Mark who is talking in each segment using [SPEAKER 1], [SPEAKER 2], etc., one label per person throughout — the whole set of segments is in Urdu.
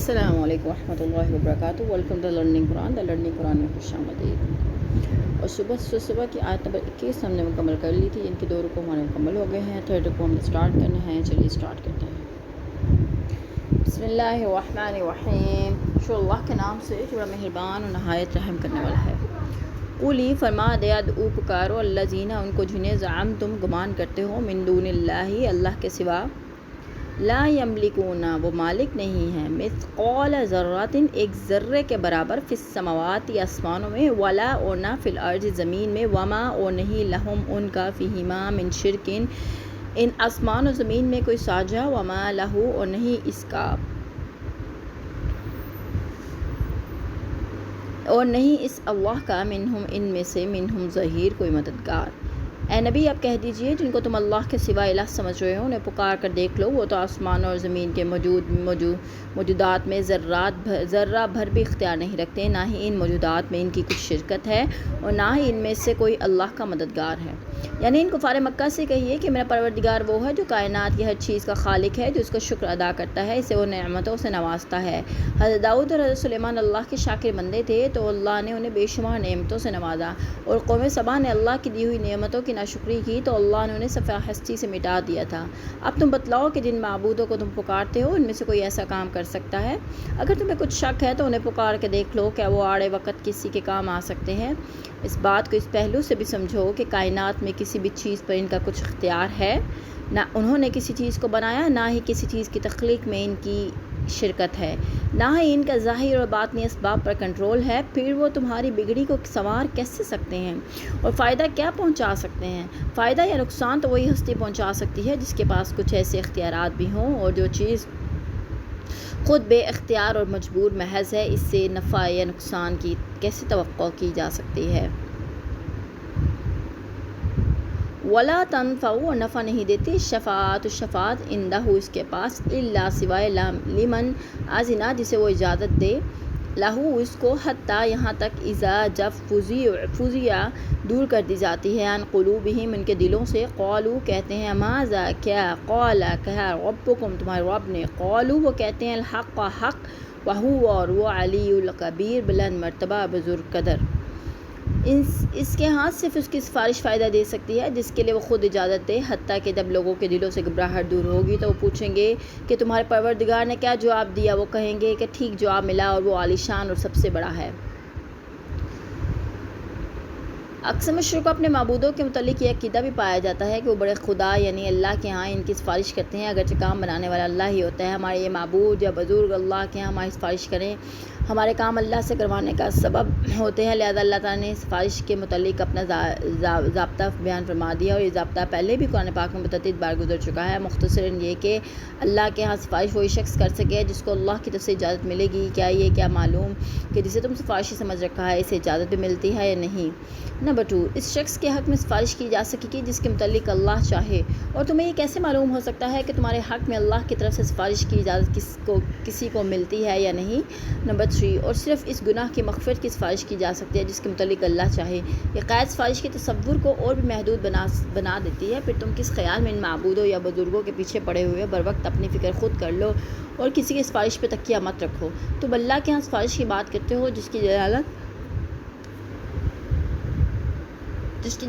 [SPEAKER 1] السلام علیکم ورحمۃ اللہ وبرکاتہ۔ ویلکم ٹو لرننگ قرآن میں خوش آمدید۔ اور صبح کی آیت نمبر 21 ہم نے مکمل کر لی تھی، ان کے 2 رکوع ہمارے مکمل ہو گئے ہیں، 3rd رکوع ہم نے اسٹارٹ کرنا ہے۔ چلیے اسٹارٹ کرتے ہیں۔ بسم اللہ الرحمن الرحیم، شروع اللہ کے نام سے جو بڑا مہربان اور نہایت رحم کرنے والا ہے۔ قولی فرما دے ادعو پکارو الذین ان کو جنہیں زعمتم گمان کرتے ہو من دون اللہ اللہ کے سوا، لا یملکون وہ مالک نہیں ہیں، مثقال ذرات ایک ذرے کے برابر، فی السماوات آسمانوں میں، ولا اور نہ فی الارض زمین میں، وما اور نہیں لہم ان کا فیہما من شرکن ان آسمان و زمین میں کوئی ساجھا، وما لہو اور نہیں اس کا اور نہیں اس اللہ کا منہم ان میں سے منہم ظہیر کوئی مددگار۔ اے نبی آپ کہہ دیجئے جن کو تم اللہ کے سوا الہ سمجھ رہے ہو انہیں پکار کر دیکھ لو، وہ تو آسمان اور زمین کے موجودات میں ذرہ بھر بھی اختیار نہیں رکھتے، نہ ہی ان موجودات میں ان کی کچھ شرکت ہے اور نہ ہی ان میں سے کوئی اللہ کا مددگار ہے۔ یعنی ان کفار مکہ سے کہیے کہ میرا پروردگار وہ ہے جو کائنات کی ہر چیز کا خالق ہے، جو اس کا شکر ادا کرتا ہے، اسے وہ نعمتوں سے نوازتا ہے۔ حضرت داؤد اور حضرت سلیمان اللہ کے شاکر بندے تھے تو اللہ نے انہیں بے شمار نعمتوں سے نوازا، اور قوم سبا نے اللہ کی دی ہوئی نعمتوں کی ناشکری کی تو اللہ نے انہیں صفحہ ہستی سے مٹا دیا تھا۔ اب تم بتلاؤ کہ جن معبودوں کو تم پکارتے ہو ان میں سے کوئی ایسا کام کر سکتا ہے؟ اگر تمہیں کچھ شک ہے تو انہیں پکار کے دیکھ لو، کیا وہ آڑے وقت کسی کے کام آ سکتے ہیں؟ اس بات کو اس پہلو سے بھی سمجھو کہ کائنات میں کسی بھی چیز پر ان کا کچھ اختیار ہے، نہ انہوں نے کسی چیز کو بنایا، نہ ہی کسی چیز کی تخلیق میں ان کی شرکت ہے، نہ ہی ان کا ظاہر اور باطنی اسباب پر کنٹرول ہے، پھر وہ تمہاری بگڑی کو سنوار کیسے سکتے ہیں اور فائدہ کیا پہنچا سکتے ہیں؟ فائدہ یا نقصان تو وہی ہستی پہنچا سکتی ہے جس کے پاس کچھ ایسے اختیارات بھی ہوں، اور جو چیز خود بے اختیار اور مجبور محض ہے، اس سے نفع یا نقصان کی کیسے توقع کی جا سکتی ہے؟ ولا تنفع اور نفع نہیں دیتی، شفاعت عندہ اس کے پاس، الا سوائے لمن اذن جسے وہ اجازت دے، لہو اس کو، حتیٰ یہاں تک، اذا جب فزع دور کر دی جاتی ہے، عن قلوبہم ان کے دلوں سے، قالوا کہتے ہیں، ماذا کیا، قال کہا، ربکم تمہارے رب نے، قالوا وہ کہتے ہیں، الحق حق، وہو اور وہ، علی الکبیر بلند مرتبہ بزرگ قدر۔ اس کے ہاتھ صرف اس کی سفارش فائدہ دے سکتی ہے جس کے لیے وہ خود اجازت دے، حتیٰ کہ جب لوگوں کے دلوں سے گھبراہٹ دور ہوگی تو وہ پوچھیں گے کہ تمہارے پروردگار نے کیا جواب دیا، وہ کہیں گے کہ ٹھیک جواب ملا اور وہ عالی شان اور سب سے بڑا ہے۔ اکثر مشرکوں کو اپنے معبودوں کے متعلق یہ عقیدہ بھی پایا جاتا ہے کہ وہ بڑے خدا یعنی اللہ کے ہاں ان کی سفارش کرتے ہیں، اگرچہ کام بنانے والا اللہ ہی ہوتا ہے۔ ہمارے یہ معبود یا بزرگ اللہ کے ہاں ہماری سفارش کریں، ہمارے کام اللہ سے کروانے کا سبب ہوتے ہیں، لہذا اللہ تعالیٰ نے سفارش کے متعلق اپنا ضابطہ بیان فرما دیا، اور یہ ضابطہ پہلے بھی قرآن پاک میں متعدد بار گزر چکا ہے۔ مختصراً یہ کہ اللہ کے ہاں سفارش وہی شخص کر سکے جس کو اللہ کی طرف سے اجازت ملے گی۔ کیا معلوم کہ جسے تم سفارشی سمجھ رکھا ہے اسے اجازت بھی ملتی ہے یا نہیں؟ نمبر 2، اس شخص کے حق میں سفارش کی جا سکے گی جس کے متعلق اللہ چاہے، اور تمہیں یہ کیسے معلوم ہو سکتا ہے کہ تمہارے حق میں اللہ کی طرف سے سفارش کی اجازت کسی کو ملتی ہے یا نہیں؟ نمبر 3، اور صرف اس گناہ کی مغفرت کی سفارش کی جا سکتی ہے جس کے متعلق اللہ چاہے۔ یہ قید سفارش کے تصور کو اور بھی محدود بنا دیتی ہے۔ پھر تم کس خیال میں ان معبودوں یا بزرگوں کے پیچھے پڑے ہوئے بر وقت اپنی فکر خود کر لو اور کسی کی سفارش پہ تکیہ مت رکھو۔ تم اللہ کے ہاں سفارش کی بات کرتے ہو جس کی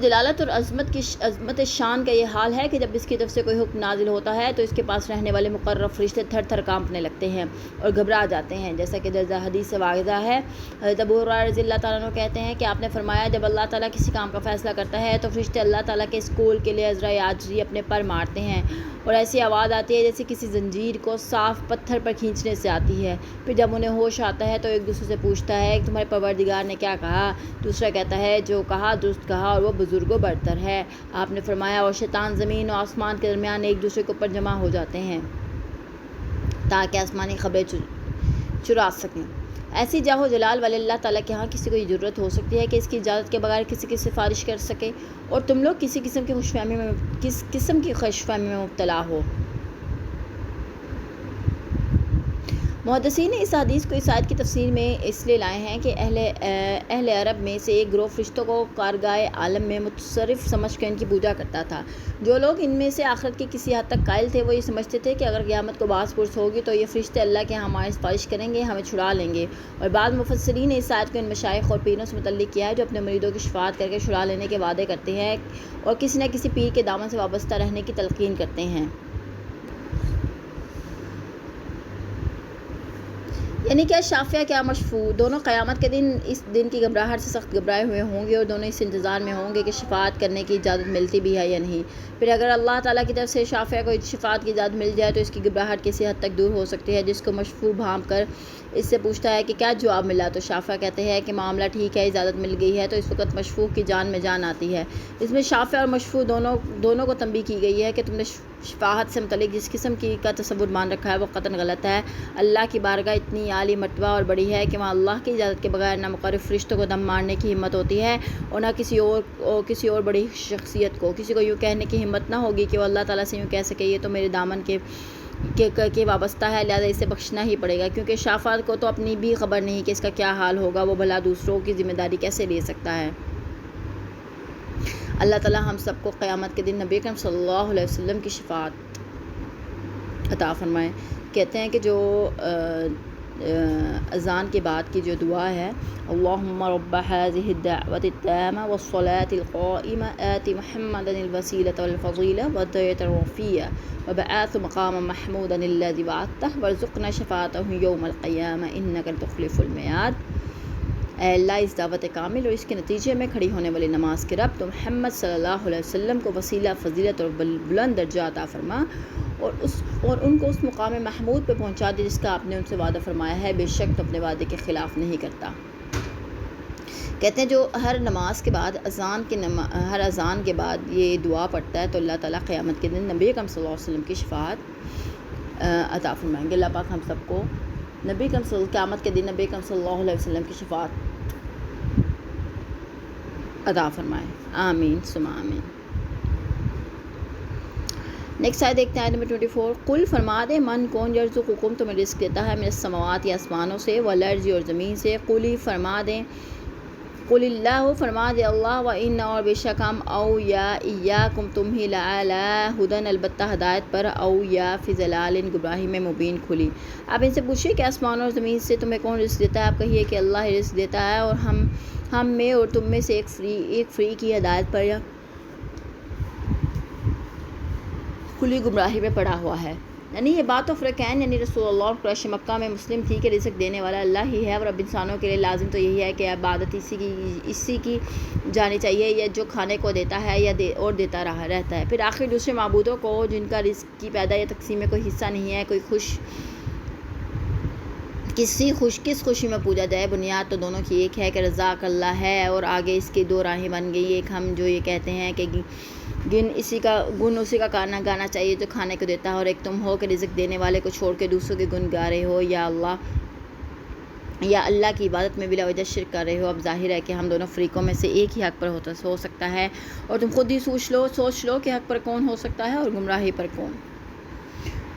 [SPEAKER 1] جلالت اور عظمت شان کا یہ حال ہے کہ جب اس کی طرف سے کوئی حکم نازل ہوتا ہے تو اس کے پاس رہنے والے مقرر فرشتے تھر تھر کانپنے لگتے ہیں اور گھبرا جاتے ہیں، جیسا کہ درجہ حدیث سے واضح ہے۔ حضرت ابو ہریرہ رضی اللہ تعالیٰ عنہ کہتے ہیں کہ آپ نے فرمایا، جب اللہ تعالیٰ کسی کام کا فیصلہ کرتا ہے تو فرشتے اللہ تعالیٰ کے اس قول کے لیے عذرائے عاجزی اپنے پر مارتے ہیں، اور ایسی آواز آتی ہے جیسے کسی زنجیر کو صاف پتھر پر کھینچنے سے آتی ہے۔ پھر جب انہیں ہوش آتا ہے تو ایک دوسرے سے پوچھتا ہے کہ تمہارے پروردگار نے کیا کہا؟ دوسرا کہتا ہے جو کہا درست کہا اور وہ بزرگ و برتر ہے۔ آپ نے فرمایا، اور شیطان زمین و آسمان کے درمیان ایک دوسرے کے اوپر جمع ہو جاتے ہیں تاکہ آسمانی خبریں چرا سکیں۔ ایسی جاہ و جلال والے اللہ تعالیٰ کے ہاں کسی کو یہ جرت ہو سکتی ہے کہ اس کی اجازت کے بغیر کسی کی سفارش کر سکے، اور تم لوگ کس قسم کی خوش فہمی میں مبتلا ہو؟ محدثین نے اس حدیث کو اس آیت کی تفسیر میں اس لیے لائے ہیں کہ اہل عرب میں سے ایک گروہ فرشتوں کو کارگاہ عالم میں متصرف سمجھ کر ان کی پوجا کرتا تھا۔ جو لوگ ان میں سے آخرت کے کسی حد تک قائل تھے وہ یہ سمجھتے تھے کہ اگر قیامت کو باعث پرس ہوگی تو یہ فرشتے اللہ کے ہاں ہماری سفارش کریں گے، ہمیں چھڑا لیں گے۔ اور بعض مفسرین نے اس آیت کو ان مشائخ اور پیروں سے متعلق کیا ہے جو اپنے مریدوں کی شفاعت کر کے چھڑا لینے کے وعدے کرتے ہیں اور کسی نہ کسی پیر کے دامن سے وابستہ رہنے کی تلقین کرتے ہیں۔ یعنی کیا شافعہ کیا مشفوع، دونوں قیامت کے دن اس دن کی گھبراہٹ سے سخت گھبرائے ہوئے ہوں گے اور دونوں اس انتظار میں ہوں گے کہ شفاعت کرنے کی اجازت ملتی بھی ہے یا نہیں۔ پھر اگر اللہ تعالیٰ کی طرف سے شافعہ کو شفاعت کی اجازت مل جائے تو اس کی گھبراہٹ کسی حد تک دور ہو سکتی ہے۔ جس کو مشفوع بھانپ کر اس سے پوچھتا ہے کہ کیا جواب ملا تو شافعہ کہتے ہیں کہ معاملہ ٹھیک ہے، اجازت مل گئی ہے، تو اس وقت مشفوع کی جان میں جان آتی ہے۔ اس میں شافعہ اور مشفوع دونوں کو تنبیہ کی گئی ہے کہ تم نے شفاعت سے متعلق جس قسم کا تصور مان رکھا ہے وہ قطعاً غلط ہے۔ اللہ کی بارگاہ اتنی عالی مرتبہ اور بڑی ہے کہ وہاں اللہ کی اجازت کے بغیر نہ مقرب فرشتوں کو دم مارنے کی ہمت ہوتی ہے اور نہ کسی اور بڑی شخصیت کو۔ کسی کو یوں کہنے کی ہمت نہ ہوگی کہ وہ اللہ تعالیٰ سے یوں کہہ سکے یہ تو میرے دامن کے وابستہ ہے، لہذا اسے بخشنا ہی پڑے گا، کیونکہ شافعہ کو تو اپنی بھی خبر نہیں کہ اس کا کیا حال ہوگا، وہ بھلا دوسروں کی ذمہ داری کیسے لے سکتا ہے۔ اللہ تعالیٰ ہم سب کو قیامت کے دن نبی اکرم صلی اللہ علیہ وسلم کی شفاعت عطا فرمائے۔ کہتے ہیں کہ جو اذان کے بعد کی جو دعا ہے، اللہم رب هذه الدعوة التامة والصلاة القائمة آت محمدا الوسیلة والفضیلة والدرجة الرفیعة وبعثه مقاما محمودا الذی وعدته وارزقنا شفاعته یوم القیامة انک تخلف الميعاد۔ اے اللہ اس دعوت کامل اور اس کے نتیجے میں کھڑی ہونے والی نماز کے رب تو محمد صلی اللہ علیہ وسلم کو وسیلہ، فضیلت اور بلند درجہ عطا فرما اور ان کو اس مقام محمود پہ پہنچا دے جس کا آپ نے ان سے وعدہ فرمایا ہے، بے شک تو اپنے وعدے کے خلاف نہیں کرتا۔ کہتے ہیں جو ہر نماز کے بعد ہر اذان کے بعد یہ دعا پڑھتا ہے تو اللہ تعالیٰ قیامت کے دن نبی اکرم صلی اللہ علیہ وسلم کی شفاعت عطا فرمائیں گے۔ اللہ پاک ہم سب کو قیامت کے دن نبی اکرم صلی اللہ علیہ وسلم کی شفاعت عطا فرمائے، آمین ثم آمین۔ نیکسٹ آیت دیکھتے ہیں، آیت نمبر 24۔ قل فرما دے من کون یرزقکم تمہیں رزق دیتا ہے من السماوات یا آسمانوں سے والارض اور زمین سے، قلی فرما دیں قل اللہ فرما دے اللہ و ان اور بے شک ہم او یا ایاکم تم ہی لعلی ہدن البتہ ہدایت پر او یا فی ضلال گمراہی میں مبین کھلی۔ آپ ان سے پوچھیے کہ آسمانوں اور زمین سے تمہیں کون رزق دیتا ہے، آپ کہیے کہ اللہ ہی رزق دیتا ہے اور ہم میں اور تم میں سے ایک فری کی ہدایت پر یا کھلی گمراہی میں پڑا ہوا ہے۔ یعنی یہ بات تو فرقین یعنی رسول اللہ اور قریش مکہ میں مسلم تھی کہ رزق دینے والا اللہ ہی ہے اور اب انسانوں کے لیے لازم تو یہی ہے کہ عبادت اسی کی جانی چاہیے، یا جو کھانے کو دیتا ہے یا دیتا رہتا ہے۔ پھر آخر دوسرے معبودوں کو جن کا رزق کی پیدا یا تقسیم میں کوئی حصہ نہیں ہے، کس خوشی میں پوجا جائے؟ بنیاد تو دونوں کی ایک ہے کہ رزاق اللہ ہے اور آگے اس کی دو راہیں بن گئی۔ ایک ہم جو یہ کہتے ہیں کہ گن اسی کا گانا چاہیے جو کھانے کو دیتا ہے، اور ایک تم ہو کہ رزق دینے والے کو چھوڑ کے دوسروں کے گن گا رہے ہو یا اللہ کی عبادت میں بلا وجہ شرک کر رہے ہو۔ اب ظاہر ہے کہ ہم دونوں فریقوں میں سے ایک ہی حق پر ہو سکتا ہے، اور تم خود ہی سوچ لو کہ حق پر کون ہو سکتا ہے اور گمراہی پر کون۔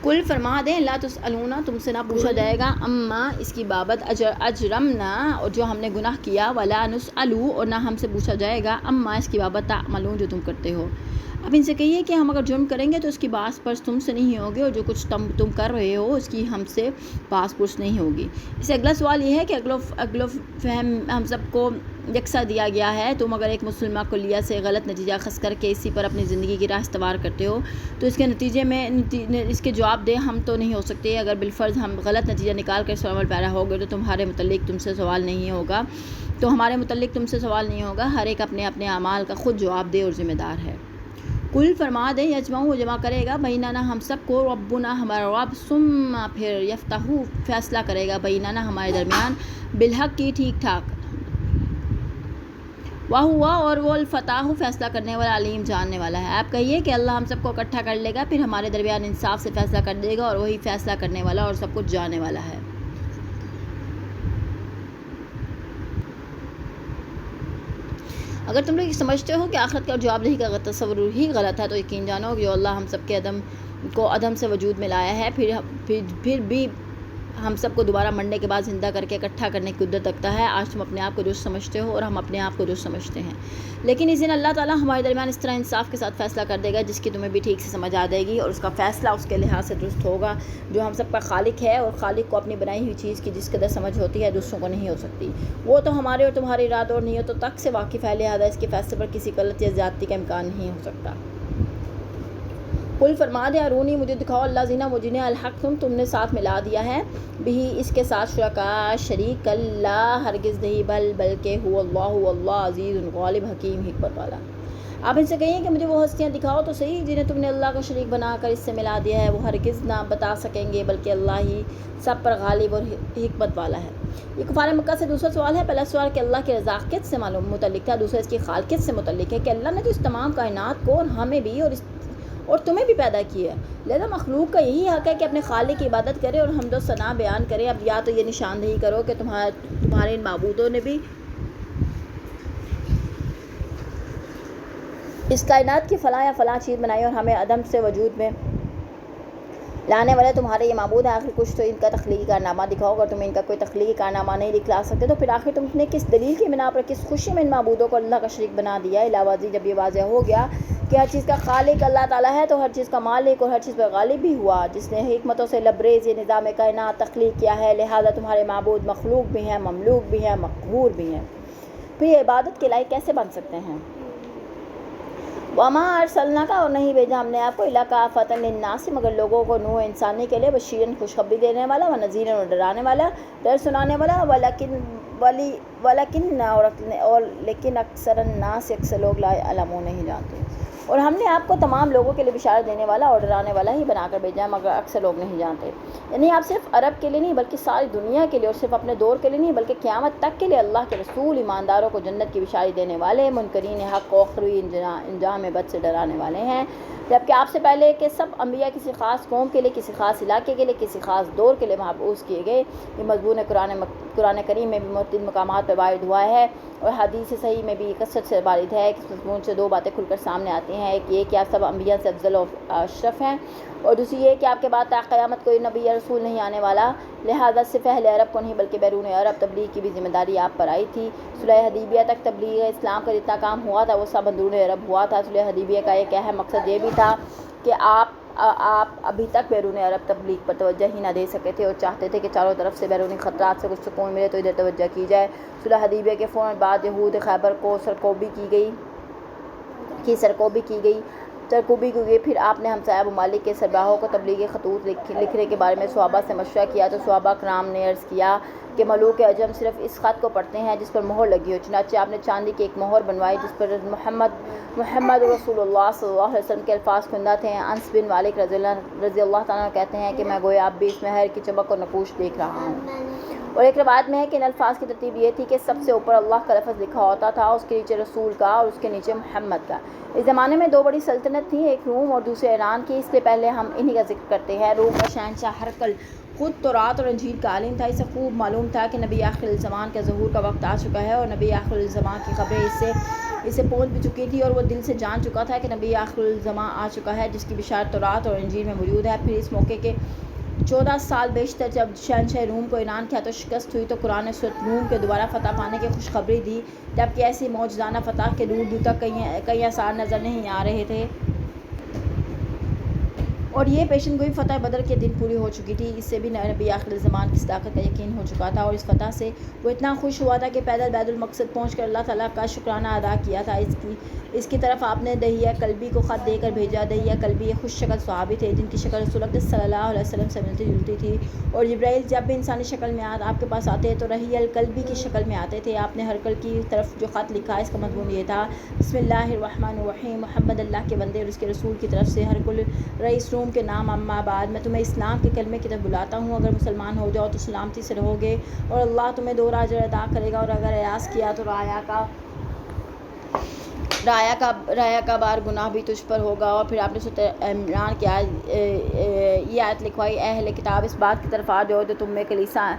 [SPEAKER 1] کل فرما دیں لا تسألون تم سے نہ پوچھا جائے گا اما اس کی بابت اجرمنا اور جو ہم نے گناہ کیا، ولا نسأل اور نہ ہم سے پوچھا جائے گا اما اس کی بابت تعملون جو تم کرتے ہو۔ اب ان سے کہیے کہ ہم اگر جرم کریں گے تو اس کی باس پرس تم سے نہیں ہوگی اور جو کچھ تم کر رہے ہو اس کی ہم سے باس پرس نہیں ہوگی۔ اس سے اگلا سوال یہ ہے کہ اگلو فہم ہم سب کو یکساں دیا گیا ہے۔ تم اگر ایک مسلمہ کلیہ سے غلط نتیجہ خاص کر کے اسی پر اپنی زندگی کی راہ استوار کرتے ہو تو اس کے نتیجے میں اس کے جواب دے ہم تو نہیں ہو سکتے۔ اگر بالفرض ہم غلط نتیجہ نکال کر عمل پیرا ہو گئے تو ہمارے متعلق تم سے سوال نہیں ہوگا، ہر ایک اپنے اپنے اعمال کا خود جواب دے اور ذمہ دار ہے۔ کل فرما دیں یجمعو وہ جمع کرے گا بیننا ہم سب کو ربنا ہمارا رب ثم پھر یفتحو فیصلہ کرے گا بیننا ہمارے درمیان بالحق کی ٹھیک ٹھاک، وہو اور وہ الفتاح فیصلہ کرنے والا علیم جاننے والا ہے۔ آپ کہیے کہ اللہ ہم سب کو اکٹھا کر لے گا، پھر ہمارے درمیان انصاف سے فیصلہ کر دے گا اور وہی فیصلہ کرنے والا اور سب کچھ جاننے والا ہے۔ اگر تم لوگ سمجھتے ہو کہ آخرت کا جواب دہی کا تصور ہی غلط ہے تو یقین جانو کہ جو اللہ ہم سب کے عدم سے وجود میں لایا ہے، ہم سب کو دوبارہ مرنے کے بعد زندہ کر کے اکٹھا کرنے کی قدرت رکھتا ہے۔ آج تم اپنے آپ کو درست سمجھتے ہو اور ہم اپنے آپ کو درست سمجھتے ہیں، لیکن اس دن اللہ تعالیٰ ہمارے درمیان اس طرح انصاف کے ساتھ فیصلہ کر دے گا جس کی تمہیں بھی ٹھیک سے سمجھ آ جائے گی، اور اس کا فیصلہ اس کے لحاظ سے درست ہوگا جو ہم سب کا خالق ہے، اور خالق کو اپنی بنائی ہوئی چیز کی جس قدر سمجھ ہوتی ہے دوسروں کو نہیں ہو سکتی۔ وہ تو ہمارے اور تمہارے ارادوں اور نیتوں تک سے واقف ہے، لہذا اس کے فیصلے پر کسی غلط یا زیادتی کا امکان نہیں ہو سکتا۔ قل فرما دے ارونی مجھے دکھاؤ اللہ زینا وہ جنہیں الحق تم نے ساتھ ملا دیا ہے بھی اس کے ساتھ شرکا شریک اللہ ہرگز نہیں بلکہ ہو اللہ عزیز غالب حکیم حکمت والا۔ آپ ان سے کہیں کہ مجھے وہ ہستیاں دکھاؤ تو صحیح جنہیں تم نے اللہ کا شریک بنا کر اس سے ملا دیا ہے، وہ ہرگز نہ بتا سکیں گے بلکہ اللہ ہی سب پر غالب اور حکمت والا ہے۔ یہ کفار مکہ سے دوسرا سوال ہے۔ پہلا سوال کہ اللہ کی رزاقیت سے متعلق تھا، دوسرا اس کی خالقیت سے متعلق ہے کہ اللہ نے تو اس تمام کائنات کو اور ہمیں بھی اور تمہیں بھی پیدا کیا ہے، لہذا مخلوق کا یہی حق ہے کہ اپنے خالق کی عبادت کرے اور حمد و ثنا بیان کرے۔ اب یا تو یہ نشاندہی کرو کہ تمہارے ان معبودوں نے بھی اس کائنات کی فلاں یا فلاں چیز بنائی اور ہمیں عدم سے وجود میں لانے والے تمہارے یہ معبود ہیں، آخر کچھ تو ان کا تخلیقی کارنامہ دکھاؤ۔ اگر تم ان کا کوئی تخلیقی کارنامہ نہیں دکھلا سکتے تو پھر آخر تم نے کس دلیل کی بنا پر کس خوشی میں ان معبودوں کو اللہ کا شریک بنا دیا؟ علاوہ جب یہ واضح ہو گیا کہ ہر چیز کا خالق اللہ تعالیٰ ہے تو ہر چیز کا مالک اور ہر چیز پر غالب بھی ہوا، جس نے حکمتوں سے لبریز یہ نظام کائنات تخلیق کیا ہے، لہذا تمہارے معبود مخلوق بھی ہیں، مملوک بھی ہیں، مقہور بھی ہیں، پھر یہ عبادت کے لائق کیسے بن سکتے ہیں؟ وَمَا أَرْسَلْنَاكَ اور نہیں بھیجا ہم نے آپ کو إِلَّا كَافَّةً لِلنَّاسِ مگر لوگوں کو نوع انسانی کے لیے، بشیراً خوشخبری دینے والا، ونذیراً اور ڈرانے والا، ڈر سنانے والا، لیکن اکثر الناس اکثر لوگ لا یعلمون نہیں جانتے۔ اور ہم نے آپ کو تمام لوگوں کے لیے بشارت دینے والا اور ڈرانے والا ہی بنا کر بھیجا ہے مگر اکثر لوگ نہیں جانتے۔ یعنی آپ صرف عرب کے لیے نہیں بلکہ ساری دنیا کے لیے، اور صرف اپنے دور کے لیے نہیں بلکہ قیامت تک کے لیے اللہ کے رسول ایمانداروں کو جنت کی بشارت دینے والے، منکرین حق و اخروی انجام بد سے ڈرانے والے ہیں، جبکہ آپ سے پہلے کے سب انبیاء کسی خاص قوم کے لیے، کسی خاص علاقے کے لیے، کسی خاص دور کے لیے مبعوث کیے گئے۔ یہ مضمون قرآن کریم میں بھی مختلف مقامات پر وارد ہوا ہے اور حدیث صحیح میں بھی کثرت سے وارد ہے۔ اس مضمون سے دو باتیں کھل کر سامنے آتی ہیں، ایک یہ کہ آپ سب انبیاء سے افضل و اشرف ہیں، اور دوسری یہ کہ آپ کے بعد تا قیامت کوئی نبی یا رسول نہیں آنے والا، لہذا صرف اہل عرب کو نہیں بلکہ بیرون عرب تبلیغ کی بھی ذمہ داری آپ پر آئی تھی۔ صلح حدیبیہ تک تبلیغ اسلام کا جتنا کام ہوا تھا وہ سب اندرون عرب ہوا تھا۔ صلح حدیبیہ کا ایک اہم مقصد یہ بھی تھا کہ آپ ابھی تک بیرون عرب تبلیغ پر توجہ ہی نہ دے سکے تھے اور چاہتے تھے کہ چاروں طرف سے بیرونی خطرات سے کچھ سکون ملے تو ادھر توجہ کی جائے۔ صلح حدیبیہ کے فوراً بعد یہود خیبر کو سرکوبی کی گئی، پھر آپ نے ہمسایہ ممالک کے سربراہوں کو تبلیغی خطوط لکھنے کے بارے میں صحابہ سے مشورہ کیا تو صحابہ کرام نے عرض کیا کہ ملوک عجم صرف اس خط کو پڑھتے ہیں جس پر مہر لگی ہو، چنانچہ آپ نے چاندی کی ایک مہر بنوائی جس پر محمد رسول اللہ صلی اللہ علیہ وسلم کے الفاظ کندہ تھے۔ انس بن مالک رضی اللہ تعالیٰ عنہ کہتے ہیں کہ میں گویا اب بھی اس مہر کی چمک اور نقوش دیکھ رہا ہوں۔ اور ایک روایت میں ہے کہ ان الفاظ کی ترتیب یہ تھی کہ سب سے اوپر اللہ کا لفظ لکھا ہوتا تھا، اس کے نیچے رسول کا اور اس کے نیچے محمد کا۔ اس زمانے میں دو بڑی سلطنت تھیں، ایک روم اور دوسرے ایران کی، اس لیے پہلے ہم انہی کا ذکر کرتے ہیں۔ روم کا شہنشاہ ہرقل خود تورات اور انجیل کا عالم تھا، اسے خوب معلوم تھا کہ نبی آخر الزمان کے ظہور کا وقت آ چکا ہے اور نبی آخر الزمان کی خبریں اسے پہنچ بھی چکی تھی، اور وہ دل سے جان چکا تھا کہ نبی آخر الزمان آ چکا ہے جس کی بشارت تورات اور انجیل میں موجود ہے۔ پھر اس موقع کے 14 سال بیشتر جب شہنشاہ روم کو ایران کے ہاتھوں شکست ہوئی تو قرآن نے سورۃ روم کے دوبارہ فتح پانے کی خوشخبری دی، جبکہ ایسی معجزانہ فتح کے دور دور تک کئی آثار نظر نہیں آ رہے تھے، اور یہ پیشن گوئی فتح بدر کے دن پوری ہو چکی تھی۔ اس سے بھی نبی آخر الزمان کی صداقت کا یقین ہو چکا تھا، اور اس فتح سے وہ اتنا خوش ہوا تھا کہ پیدل بیت المقصد پہنچ کر اللہ تعالیٰ کا شکرانہ ادا کیا تھا۔ اس کی طرف آپ نے دہیہ کلبی کو خط دے کر بھیجا۔ دہیہ کلبی ایک خوش شکل صحابی تھے جن کی شکل رسول اقدس صلی اللہ علیہ وسلم سے ملتی جلتی تھی، اور جبرائیل جب بھی انسانی شکل میں آپ کے پاس آتے تو رحیہ الکلبی کی شکل میں آتے تھے۔ آپ نے ہرقل کی طرف جو خط لکھا اس کا مضمون یہ تھا: بسم اللہ الرحمن الرحیم، محمد اللہ کے بندے اور اس کے رسول کی طرف سے ہرقل رئیس روم کے نام، اما بعد میں تمہیں اسلام کے کلمے کی طرف بلاتا ہوں۔ اگر مسلمان ہو جاؤ تو سلامتی سے رہو گے اور اللہ تمہیں 2 اجر عطا کرے گا، اور اگر ایاس کیا تو رایا کا بار گناہ بھی تجھ پر ہوگا۔ اور پھر آپ نے سورۃ عمران کی یہ آیت لکھوائی: اے اہل کتاب، اس بات کی طرف آ جاؤ جو تم میں کلیسا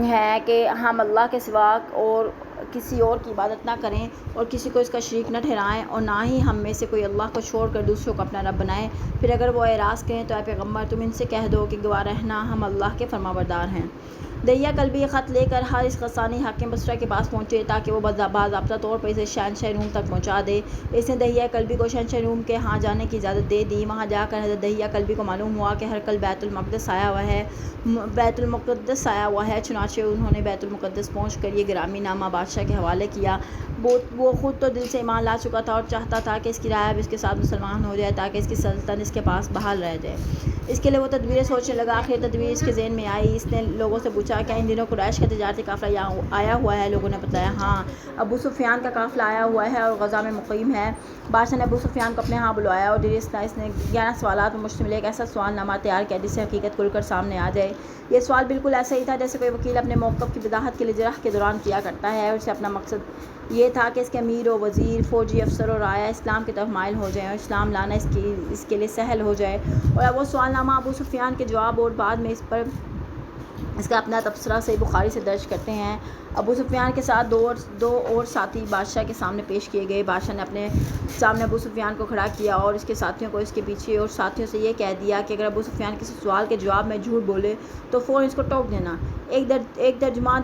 [SPEAKER 1] ہے کہ ہم اللہ کے سوا اور کسی اور کی عبادت نہ کریں اور کسی کو اس کا شریک نہ ٹھہرائیں، اور نہ ہی ہم میں سے کوئی اللہ کو چھوڑ کر دوسروں کو اپنا رب بنائے۔ پھر اگر وہ اعراض کریں تو اے پیغمبر تم ان سے کہہ دو کہ گواہ رہنا ہم اللہ کے فرمانبردار ہیں۔ دہیہ کلبی یہ خط لے کر حارث غسانی حاکم بصرہ کے پاس پہنچے تاکہ وہ باضابطہ طور پر اسے شہنشاہ روم تک پہنچا دے۔ اس نے دہیہ کلبی کو شہنشاہ روم کے ہاں جانے کی اجازت دے دی۔ وہاں جا کر حضرت دہیہ کلبی کو معلوم ہوا کہ ہرقل بیت المقدس آیا ہوا ہے، چنانچہ انہوں نے بیت المقدس پہنچ کر یہ گرامی نامہ بادشاہ کے حوالے کیا۔ وہ خود تو دل سے ایمان لا چکا تھا اور چاہتا تھا کہ اس کی رعایا بھی اس کے ساتھ مسلمان ہو جائے تاکہ اس کی سلطنت اس کے پاس بحال رہ جائے۔ اس کے لیے وہ تدبیریں سوچنے لگا۔ آخر تدبیر اس کے ذہن میں آئی۔ اس نے لوگوں سے پوچھا کیا ان دنوں قریش کا تجارتی قافلہ آیا ہوا ہے؟ لوگوں نے بتایا ہاں، ابو سفیان کا قافلہ آیا ہوا ہے اور غزہ میں مقیم ہے۔ بادشاہ نے ابو سفیان کو اپنے ہاں بلوایا اور اس نے 11 سوالات پر مشتمل ایک ایسا سوال نامہ تیار کیا جس سے حقیقت کھل کر سامنے آ جائے۔ یہ سوال بالکل ایسا ہی تھا جیسے کوئی وکیل اپنے موقف کی وضاحت کے لیے جرح کے دوران کیا کرتا ہے، اور اسے اپنا مقصد یہ تھا کہ اس کے امیر و وزیر، فوجی افسر اور رعایا اسلام کی طرف مائل ہو جائیں اور اسلام لانا اس کے لیے سہل ہو جائے۔ اور وہ سوال نامہ ابو سفیان کے جواب اور بعد میں اس کا اپنا تبصرہ صحیح بخاری سے درج کرتے ہیں۔ ابو سفیان کے ساتھ دو اور ساتھی بادشاہ کے سامنے پیش کیے گئے۔ بادشاہ نے اپنے سامنے ابو سفیان کو کھڑا کیا اور اس کے ساتھیوں کو اس کے پیچھے، اور ساتھیوں سے یہ کہہ دیا کہ اگر ابو سفیان کسی سوال کے جواب میں جھوٹ بولے تو فوراً اس کو ٹوک دینا۔ ایک ترجمان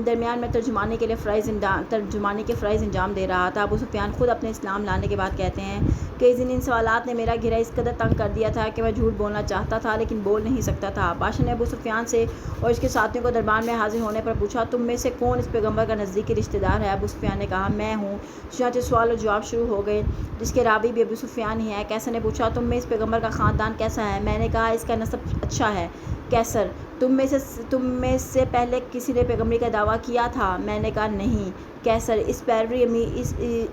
[SPEAKER 1] درمیان میں ترجمانی کے فرائض انجام دے رہا تھا۔ ابو سفیان خود اپنے اسلام لانے کے بعد کہتے ہیں کہ ان سوالات نے میرا گھیرا اس قدر تنگ کر دیا تھا کہ میں جھوٹ بولنا چاہتا تھا لیکن بول نہیں سکتا تھا۔ بادشاہ نے ابو سفیان سے اور اس کے ساتھیوں کو دربار میں حاضر ہونے پر پوچھا تم میں سے کون اس پیغمبر کا نزدیکی رشتہ دار ہے؟ ابو سفیان نے کہا میں ہوں۔ چنانچہ سوال و جواب شروع ہو گئے جس کے راوی بھی ابو سفیان ہی ہے۔ کیسر نے پوچھا تم میں اس پیغمبر کا خاندان کیسا ہے؟ میں نے کہا اس کا نسب اچھا ہے۔ کیسر تم میں سے پہلے کسی نے پیغمبری کا دعویٰ کیا تھا؟ میں نے کہا نہیں۔ کیسر اس پیروی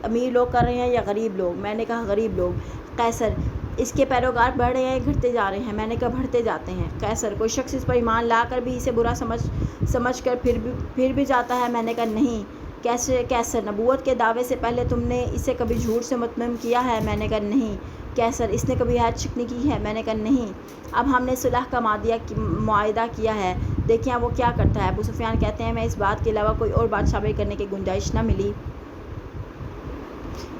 [SPEAKER 1] امیر لوگ کر رہے ہیں یا غریب لوگ؟ میں نے کہا غریب لوگ۔ قیصر اس کے پیروکار بڑھ رہے ہیں یا گھٹتے جا رہے ہیں؟ میں نے کہا بڑھتے جاتے ہیں۔ قیصر کوئی شخص اس پر ایمان لا کر بھی اسے برا سمجھ کر پھر بھی جاتا ہے؟ میں نے کہا نہیں۔ قیصر نبوت کے دعوے سے پہلے تم نے اسے کبھی جھوٹ سے متمم کیا ہے؟ میں نے کہا نہیں۔ قیصر اس نے کبھی عہد شکنی کی ہے؟ میں نے کہا نہیں۔ اب ہم نے صلح کا معاہدہ کیا ہے، دیکھیں وہ کیا کرتا ہے۔ ابو سفیان کہتے ہیں میں اس بات کے علاوہ کوئی اور بات شامل کرنے کی گنجائش نہ ملی۔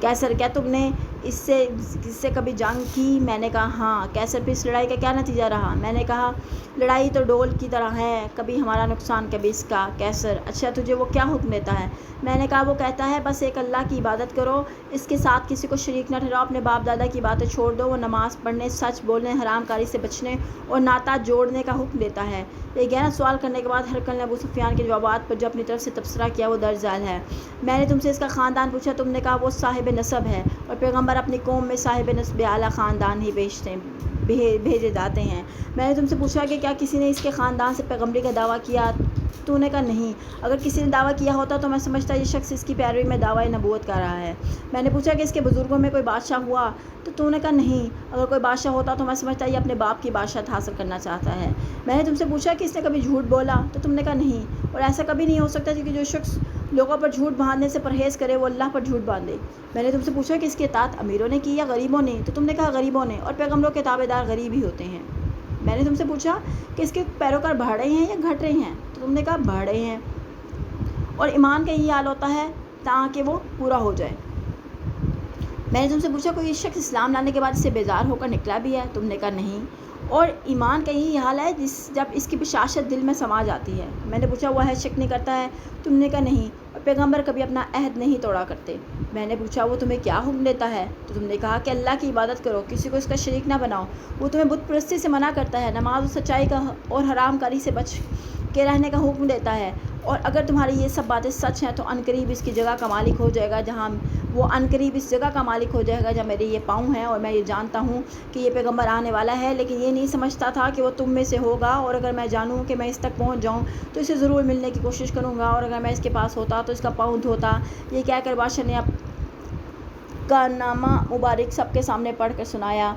[SPEAKER 1] قیصر کیا تم نے اس سے کبھی جنگ کی؟ میں نے کہا ہاں۔ قیصر پھر اس لڑائی کا کیا نتیجہ رہا؟ میں نے کہا لڑائی تو ڈول کی طرح ہے، کبھی ہمارا نقصان کبھی اس کا۔ قیصر اچھا تجھے وہ کیا حکم دیتا ہے؟ میں نے کہا وہ کہتا ہے بس ایک اللہ کی عبادت کرو، اس کے ساتھ کسی کو شریک نہ ٹھہراؤ، اپنے باپ دادا کی باتیں چھوڑ دو۔ وہ نماز پڑھنے، سچ بولنے، حرام کاری سے بچنے اور ناتا جوڑنے کا حکم دیتا ہے۔ یہ 11 سوال کرنے کے بعد ہرقل نے ابو سفیان کے جوابات پر جو اپنی طرف سے تبصرہ کیا وہ درج ذیل ہے۔ میں نے تم سے اس کا خاندان پوچھا، تم نے کہا وہ صاحب نسب ہے اور پیغمبر اپنی قوم میں صاحب نسب اعلیٰ خاندان ہی بھیجے جاتے ہیں۔ میں نے تم سے پوچھا کہ کیا کسی نے اس کے خاندان سے پیغمبری کا دعویٰ کیا؟ تو نے کہا نہیں۔ اگر کسی نے دعویٰ کیا ہوتا تو میں سمجھتا یہ شخص اس کی پیروی میں دعویٰ نبوت کر رہا ہے۔ میں نے پوچھا کہ اس کے بزرگوں میں کوئی بادشاہ ہوا؟ تو نے کہا نہیں۔ اگر کوئی بادشاہ ہوتا تو میں سمجھتا یہ اپنے باپ کی بادشاہت حاصل کرنا چاہتا ہے۔ میں نے تم سے پوچھا کہ اس نے کبھی جھوٹ بولا؟ تو تم نے کہا نہیں، اور ایسا کبھی نہیں ہو سکتا کہ جو شخص لوگوں پر جھوٹ باندھنے سے پرہیز کرے وہ اللہ پر جھوٹ باندھے۔ میں نے تم سے پوچھا کہ اس کی اطاعت امیروں نے کی یا غریبوں نے؟ تو تم نے کہا غریبوں نے، اور پیغمبروں کے تابع دار غریب ہی ہوتے ہیں۔ میں نے تم سے پوچھا کہ اس کے پیروکار بڑھ رہے ہیں یا گھٹ رہے ہیں؟ تو تم نے کہا بڑھ رہے ہیں، اور ایمان کا یہی حال ہوتا ہے تاکہ وہ پورا ہو جائے۔ میں نے تم سے پوچھا کوئی شخص اسلام لانے کے بعد اس سے بیزار ہو کر نکلا بھی ہے؟ تم نے کہا نہیں، اور ایمان کا یہی حال ہے جب اس کی بشاشت دل میں سما جاتی ہے۔ میں نے پوچھا وہ عہد شک نہیں کرتا ہے؟ تم نے کہا نہیں، اور پیغمبر کبھی اپنا عہد نہیں توڑا کرتے۔ میں نے پوچھا وہ تمہیں کیا حکم دیتا ہے؟ تو تم نے کہا کہ اللہ کی عبادت کرو، کسی کو اس کا شریک نہ بناؤ۔ وہ تمہیں بت پرستی سے منع کرتا ہے، نماز و سچائی کا اور حرام کاری سے بچ کے رہنے کا حکم دیتا ہے، اور اگر تمہاری یہ سب باتیں سچ ہیں تو عنقریب اس کی جگہ کا مالک ہو جائے گا جہاں میرے یہ پاؤں ہیں، اور میں یہ جانتا ہوں کہ یہ پیغمبر آنے والا ہے، لیکن یہ نہیں سمجھتا تھا کہ وہ تم میں سے ہوگا، اور اگر میں جانوں کہ میں اس تک پہنچ جاؤں تو اسے ضرور ملنے کی کوشش کروں گا، اور اگر میں اس کے پاس ہوتا تو اس کا پاؤں دھوتا۔ یہ کہہ کر بادشاہ نے کا نامہ مبارک سب کے سامنے پڑھ کر سنایا۔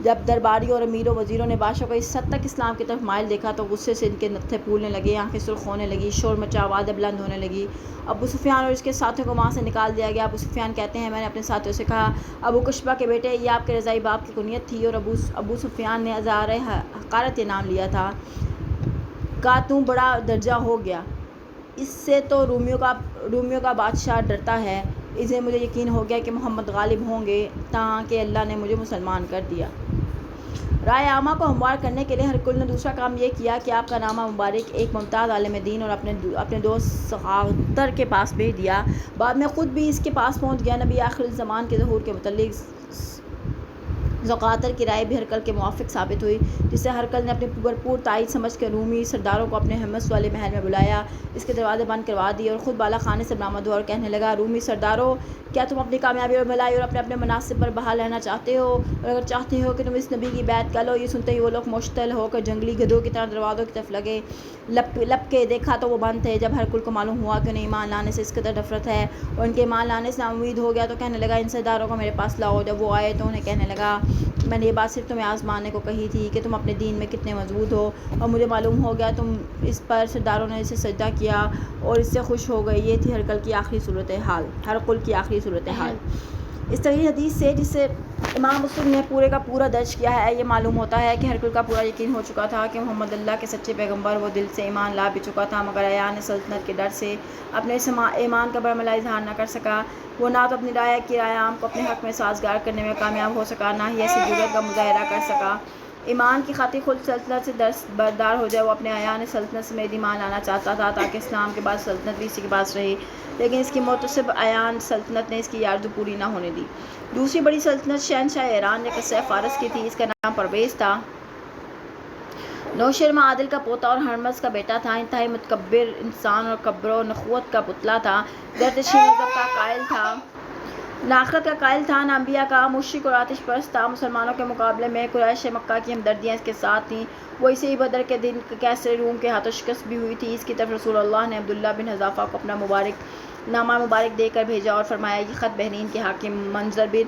[SPEAKER 1] جب درباریوں اور امیروں وزیروں نے بادشاہ کو اس حد تک اسلام کی طرف مائل دیکھا تو غصے سے ان کے نتھے پھولنے لگے، آنکھیں سرخ ہونے لگی، شور مچا، آوازیں بلند ہونے لگی۔ ابو سفیان اور اس کے ساتھیوں کو وہاں سے نکال دیا گیا۔ ابو سفیان کہتے ہیں میں نے اپنے ساتھیوں سے کہا ابو کشبہ کے بیٹے یہ آپ کے رضائی باپ کی کنیت تھی، اور ابو سفیان نے ازار حقارت یہ نام لیا تھا۔ کا تم بڑا درجہ ہو گیا، اس سے تو رومیوں کا بادشاہ ڈرتا ہے، اسے مجھے یقین ہو گیا کہ محمد غالب ہوں گے، تاکہ اللہ نے مجھے مسلمان کر دیا۔ رائے عامہ کو ہموار کرنے کے لیے ہرقل نے دوسرا کام یہ کیا کہ آپ کا نامہ مبارک ایک ممتاز عالم دین اور اپنے دوست سخاوتر کے پاس بھیج دیا۔ بعد میں خود بھی اس کے پاس پہنچ گیا۔ نبی آخر الزمان کے ظہور کے متعلق زقاتر کی رائے بھی ہرقل کے موافق ثابت ہوئی، جسے ہرقل نے اپنی بھرپور تائید سمجھ کر رومی سرداروں کو اپنے حمص والے محل میں بلایا، اس کے دروازے بند کروا دیے اور خود بالا خانے سے برآمد ہوا اور کہنے لگا: رومی سرداروں، کیا تم اپنی کامیابی اور بھلائی اور اپنے مناصب پر بحال رہنا چاہتے ہو؟ اور اگر چاہتے ہو کہ تم اس نبی کی بیعت کر لو۔ یہ سنتے ہی وہ لوگ مشتعل ہو کر جنگلی گدھوں کی طرح دروازوں کی طرف لگے۔ لپکے دیکھا تو وہ بند تھے۔ جب ہرقل کو معلوم ہوا کہ انہیں ایمان لانے سے اس قدر نفرت ہے اور ان کے ایمان لانے سے ناامید ہو گیا، تو کہنے لگا: ان سرداروں کو میرے پاس لاؤ۔ جب وہ آئے تو انہیں کہنے لگا: میں نے یہ بات صرف تمہیں آزمانے کو کہی تھی کہ تم اپنے دین میں کتنے مضبوط ہو، اور مجھے معلوم ہو گیا تم اس پر۔ سرداروں نے اسے سجدہ کیا اور اس سے خوش ہو گئے۔ یہ تھی ہرقل کی آخری صورتحال۔ اس طویل حدیث سے، جسے امام مسلم نے پورے کا پورا درج کیا ہے، یہ معلوم ہوتا ہے کہ ہرقل کا پورا یقین ہو چکا تھا کہ محمد اللہ کے سچے پیغمبر۔ وہ دل سے ایمان لا بھی چکا تھا، مگر اعیان سلطنت کے ڈر سے اپنے ایمان کا برملا اظہار نہ کر سکا۔ وہ نہ تو اپنی رائے کی رائے عام کو اپنے حق میں سازگار کرنے میں کامیاب ہو سکا، نہ ہی ایسی جرأت کا مظاہرہ کر سکا۔ ایمان کی خاطر خود سلطنت سے دستبردار ہو جائے۔ وہ اپنے اعیان سلطنت سمیت ایمان لانا چاہتا تھا، تاکہ اسلام کے بعد سلطنت بھی اسی کے پاس رہے، لیکن اس کی معتصب اعیان سلطنت نے اس کی آرزو پوری نہ ہونے دی۔ دوسری بڑی سلطنت شہنشاہ ایران یا کسری فارس کی تھی۔ اس کا نام پرویز تھا۔ نوشرما عادل کا پوتا اور ہرمز کا بیٹا تھا۔ انتہائی متکبر انسان اور کبر و نخوت کا پتلا تھا۔ زرتشتی مذہب کا قائل تھا، نہ آخرت کا قائل تھا، نہ انبیاء کا، مشرک اور آتش پرست تھا۔ مسلمانوں کے مقابلے میں قریش مکہ کی ہمدردیاں اس کے ساتھ تھیں۔ وہ اسے بدر کے دن کیسر روم کے ہاتھوں شکست بھی ہوئی تھی۔ اس کی طرف رسول اللہ نے عبداللہ بن حذافہ کو اپنا نامہ مبارک دے کر بھیجا اور فرمایا: یہ خط بحرین کے حاکم منظر بن